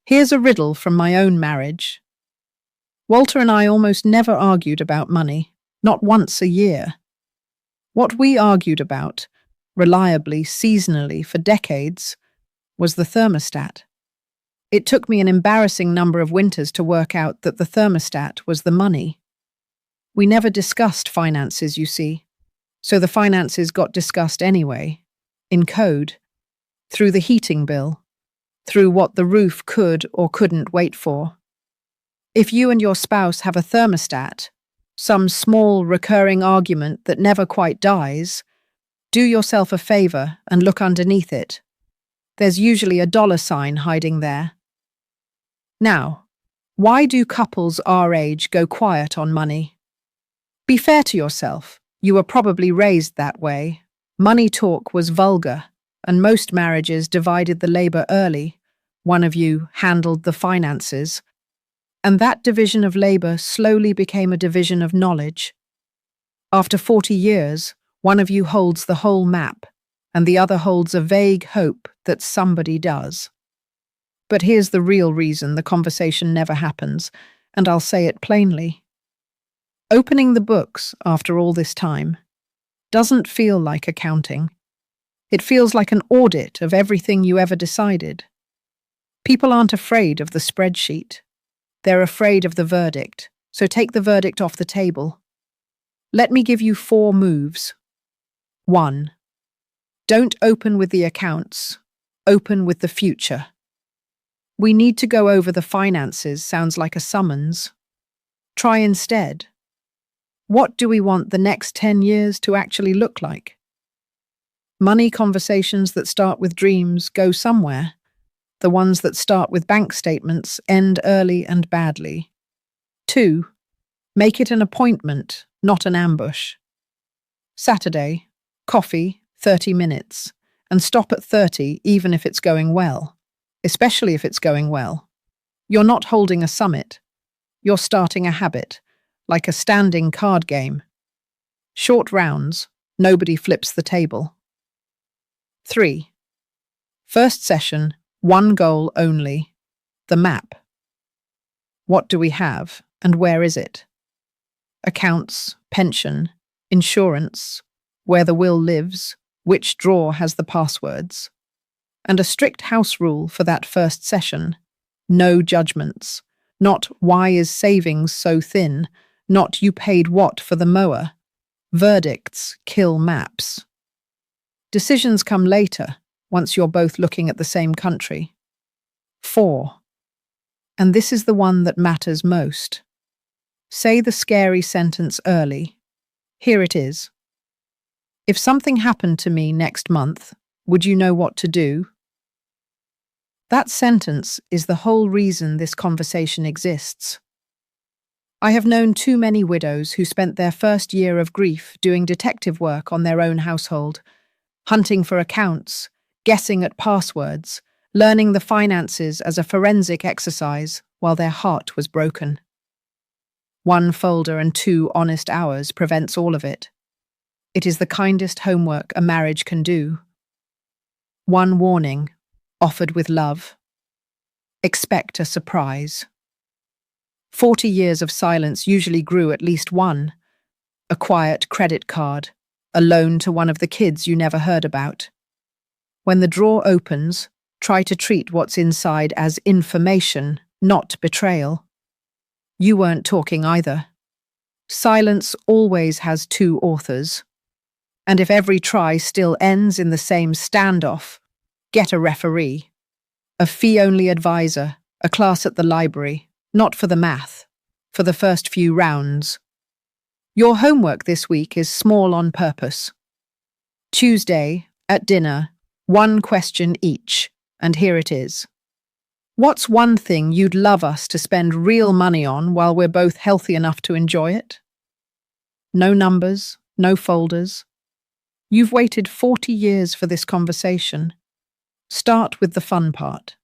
Here's a riddle from my own marriage. Walter and I almost never argued about money, not once a year. What we argued about, reliably, seasonally, for decades, was the thermostat. It took me an embarrassing number of winters to work out that the thermostat was the money. We never discussed finances, you see, so the finances got discussed anyway, in code, through the heating bill, through what the roof could or couldn't wait for. If you and your spouse have a thermostat, some small recurring argument that never quite dies, do yourself a favor and look underneath it. There's usually a $sign hiding there. Now, why do couples our age go quiet on money? Be fair to yourself. You were probably raised that way. Money talk was vulgar, and most marriages divided the labor early. One of you handled the finances, and that division of labor slowly became a division of knowledge. After 40 years, one of you holds the whole map, and the other holds a vague hope that somebody does. But here's the real reason the conversation never happens, and I'll say it plainly. Opening the books after all this time doesn't feel like accounting. It feels like an audit of everything you ever decided. People aren't afraid of the spreadsheet. They're afraid of the verdict, so take the verdict off the table. Let me give you 4 moves. 1. Don't open with the accounts. Open with the future. We need to go over the finances sounds like a summons. Try instead. What do we want the next 10 years to actually look like? Money conversations that start with dreams go somewhere. The ones that start with bank statements end early and badly. 2. Make it an appointment, not an ambush. Saturday, coffee, 30 minutes, and stop at 30 even if it's going well, especially if it's going well. You're not holding a summit. You're starting a habit, like a standing card game. Short rounds, nobody flips the table. 3. First session, 1 goal only, the map. What do we have, and where is it? Accounts, pension, insurance, where the will lives, which drawer has the passwords. And a strict house rule for that first session: no judgments, not why is savings so thin, not you paid what for the mower. Verdicts kill maps. Decisions come later, once you're both looking at the same country. 4. And this is the one that matters most. Say the scary sentence early. Here it is. If something happened to me next month, would you know what to do? That sentence is the whole reason this conversation exists. I have known too many widows who spent their first year of grief doing detective work on their own household, hunting for accounts, guessing at passwords, learning the finances as a forensic exercise while their heart was broken. 1 folder and 2 honest hours prevents all of it. It is the kindest homework a marriage can do. 1 warning, offered with love. Expect a surprise. 40 years of silence usually grew at least 1. A quiet credit card, a loan to one of the kids you never heard about. When the drawer opens, try to treat what's inside as information, not betrayal. You weren't talking either. Silence always has 2 authors. And if every try still ends in the same standoff, get a referee. A fee-only advisor, a class at the library. Not for the math, for the first few rounds. Your homework this week is small on purpose. Tuesday, at dinner, 1 question each, and here it is. What's one thing you'd love us to spend real money on while we're both healthy enough to enjoy it? No numbers, no folders. You've waited 40 years for this conversation. Start with the fun part.